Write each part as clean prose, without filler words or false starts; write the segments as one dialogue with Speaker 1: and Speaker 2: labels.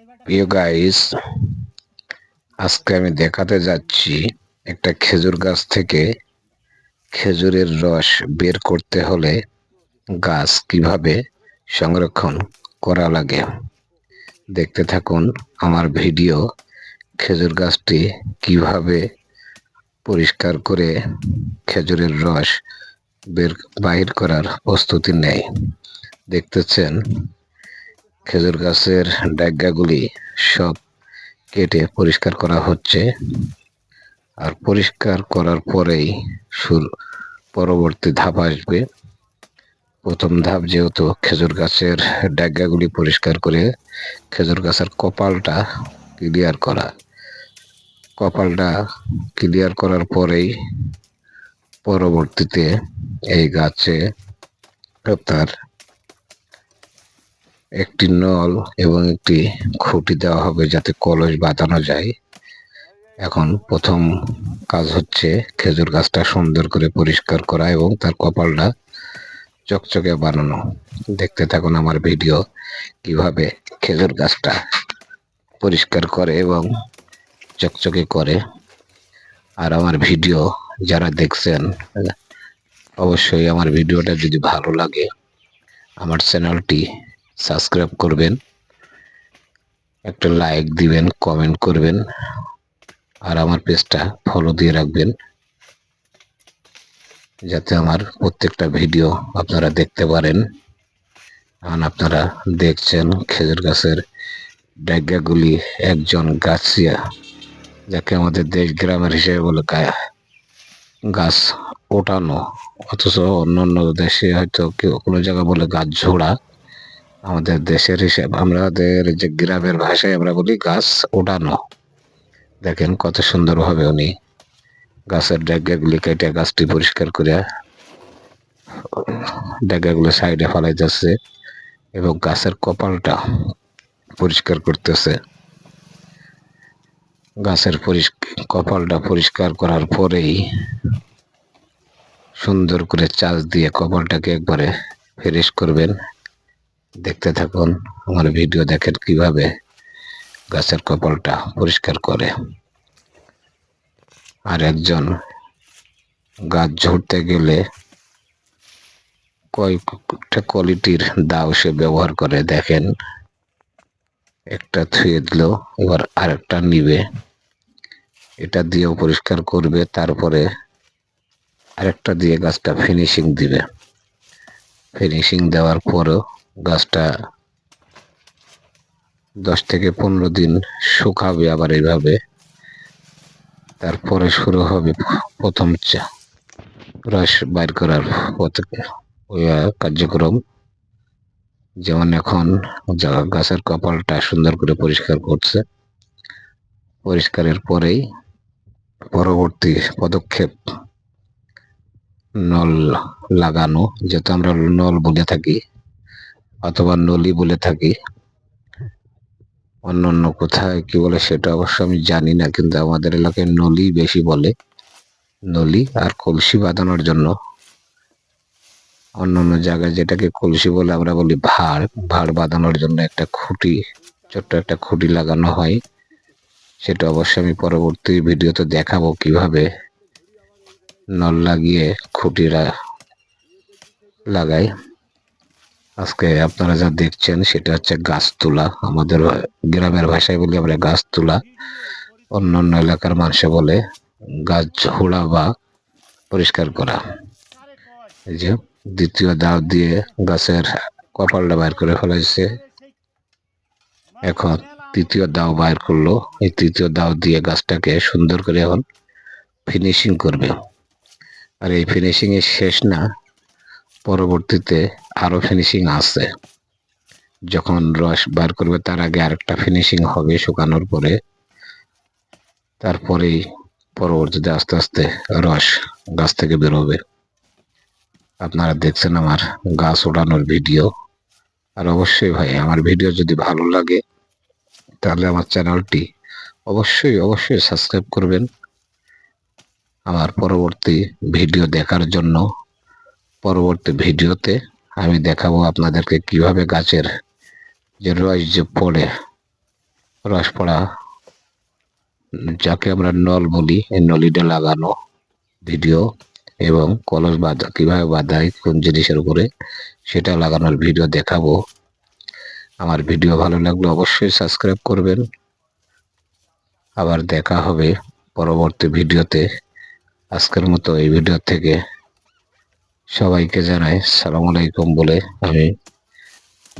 Speaker 1: প্রিয় গাইস, আজকে আমি দেখাতে যাচ্ছি একটা খেজুর গাছ থেকে খেজুরের রস বের করতে হলে গাছ কিভাবে সংরক্ষণ করা লাগে। দেখতে থাকুন আমার ভিডিও। খেজুর গাছটি কিভাবে পরিষ্কার করে খেজুরের রস বাহির করার প্রস্তুতি নেয়। দেখতেছেন খেজুর গাছের ডাগ্গাগুলি সব কেটে পরিষ্কার করা হচ্ছে। আর পরিষ্কার করার পরেই পরবর্তী ধাপ আসবে। প্রথম ধাপ যেহেতু খেজুর গাছের ডাগ্গাগুলি পরিষ্কার করে খেজুর গাছের কপালটা ক্লিয়ার করা। কপালটা ক্লিয়ার করার পরেই পরবর্তীতে এই গাছে আপনার একটি নল এবং একটি খুঁটি দেওয়া হবে যাতে কলস বাঁধানো যায়। এখন প্রথম কাজ হচ্ছে খেজুর গাছটা সুন্দর করে পরিষ্কার করা এবং তার কপালটা চকচকে বানানো। দেখতে থাকুন আমার ভিডিও কিভাবে খেজুর গাছটা পরিষ্কার করে এবং চকচকে করে। আর আমার ভিডিও যারা দেখছেন অবশ্যই আমার ভিডিওটা যদি ভালো লাগে আমার চ্যানেলটি সাবস্ক্রাইব করবেন, একটা লাইক দিবেন, কমেন্ট করবেন আর আমার পেজটা ফলো দিয়ে রাখবেন যাতে আমার প্রত্যেকটা ভিডিও আপনারা দেখতে পারেন। আপনারা দেখছেন খেজুর গাছের ডাগ্গাগুলি একজন গাছিয়া, যাকে আমাদের দেশ গ্রামের হিসেবে বলে গাছ ওঠানো, অথচ অন্য অন্য দেশে হয়তো কেউ কোনো জায়গায় বলে গাছ ঝোড়া। আমাদের দেশের হিসাব আমাদের যে গ্রামের ভাষায় আমরা বলি গাছ ওঠানো। দেখেন কত সুন্দরভাবে উনি গাছের ডাগ্গাগুলি কেটে গাছটি পরিষ্কার করে ডাগ্গাগুলো সাইডে ফেলাইতেছে এবং গাছের কপালটা পরিষ্কার করতেছে। গাছের কপালটা পরিষ্কার করার পরেই সুন্দর করে চাষ দিয়ে কপালটাকে একবারে ফ্রেশ করবেন। দেখতে থাকুন আমার ভিডিও, দেখেন কিভাবে গাছের কপালটা পরিষ্কার করে। আর একজন গাছ ঝুড়তে গেলে কয়েকটা কোয়ালিটির দাও সে ব্যবহার করে। দেখেন একটা থুয়ে দিল, এবার আরেকটা নিবে, এটা দিয়েও পরিষ্কার করবে, তারপরে আরেকটা দিয়ে গাছটা ফিনিশিং দিবে। ফিনিশিং দেওয়ার পরও গাছটা 10 থেকে 15 দিন শুকাবে আবার এইভাবে। তারপরে শুরু হবে প্রথম রস বাইর করার কার্যক্রম। যেমন এখন গাছের কপালটা সুন্দর করে পরিষ্কার করছে। পরিষ্কারের পরেই পরবর্তী পদক্ষেপ নল লাগানো, যেটা আমরা নল বলে থাকি অথবা নলি বলে থাকি। অন্য অন্য কোথায় কি বলে সেটা অবশ্য আমি জানি না, কিন্তু আমাদের এলাকায় নলি বেশি বলে। নলি আর কলসি বাঁধানোর জন্য অন্য অন্য জায়গায় যেটাকে কলসি বলে আমরা বলি ভাড়। ভাড় বাঁধানোর জন্য একটা খুঁটি, ছোট্ট একটা খুঁটি লাগানো হয়। সেটা অবশ্যই আমি পরবর্তী ভিডিওতে দেখাবো কিভাবে নল লাগিয়ে খুঁটিরা লাগাই। আজকে আপনারা যা দেখছেন সেটা হচ্ছে গাছ তোলা। আমাদের গ্রামের ভাষায় বলি আমরা গাছ তোলা, অন্য অন্য এলাকার মানুষে বলে গাছ ঝোড়া বা পরিষ্কার করা। এই যে দ্বিতীয় দাও দিয়ে গাছের কপালটা বাইর করে ফেলাইছে। এখন তৃতীয় দাও বাইর করলো, এই তৃতীয় দাও দিয়ে গাছটাকে সুন্দর করে এখন ফিনিশিং করবে। আর এই ফিনিশিং এর শেষ না, পরবর্তীতে আরো ফিনিশিং আছে। যখন রস বার করবে তার আগে আরেকটা ফিনিশিং হবে শুকানোর পরে। তারপরেই পরবর্তীতে আস্তে আস্তে রস গাছ থেকে বেরোবে। আপনারা দেখছেন আমার গাছ ওঠানোর ভিডিও। আর অবশ্যই ভাই আমার ভিডিও যদি ভালো লাগে তাহলে আমার চ্যানেলটি অবশ্যই অবশ্যই সাবস্ক্রাইব করবেন আমার পরবর্তী ভিডিও দেখার জন্য। পরবর্তী ভিডিওতে আমি দেখাবো আপনাদেরকে কিভাবে গাছের যে রস যে পড়ে রস পড়া, যাকে আমরা নল বলি, এই নলিটা লাগানো ভিডিও এবং কলস বাঁধা কিভাবে বাঁধায় কোন জিনিসের উপরে সেটা লাগানোর ভিডিও দেখাবো। আমার ভিডিও ভালো লাগলে অবশ্যই সাবস্ক্রাইব করবেন। আবার দেখা হবে পরবর্তী ভিডিওতে। আজকের মতো এই ভিডিও থেকে সবাইকে জানাই সালাম আলাইকুম বলে আমি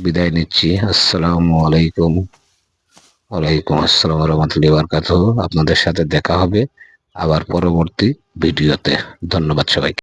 Speaker 1: বিদায় নিচ্ছি। আসসালামু আলাইকুম। ওয়ালাইকুম আসসালাম রহমতুল্লাহি ওয়া বারাকাতুহু। আপনাদের সাথে দেখা হবে আবার পরবর্তী ভিডিওতে। ধন্যবাদ সবাইকে।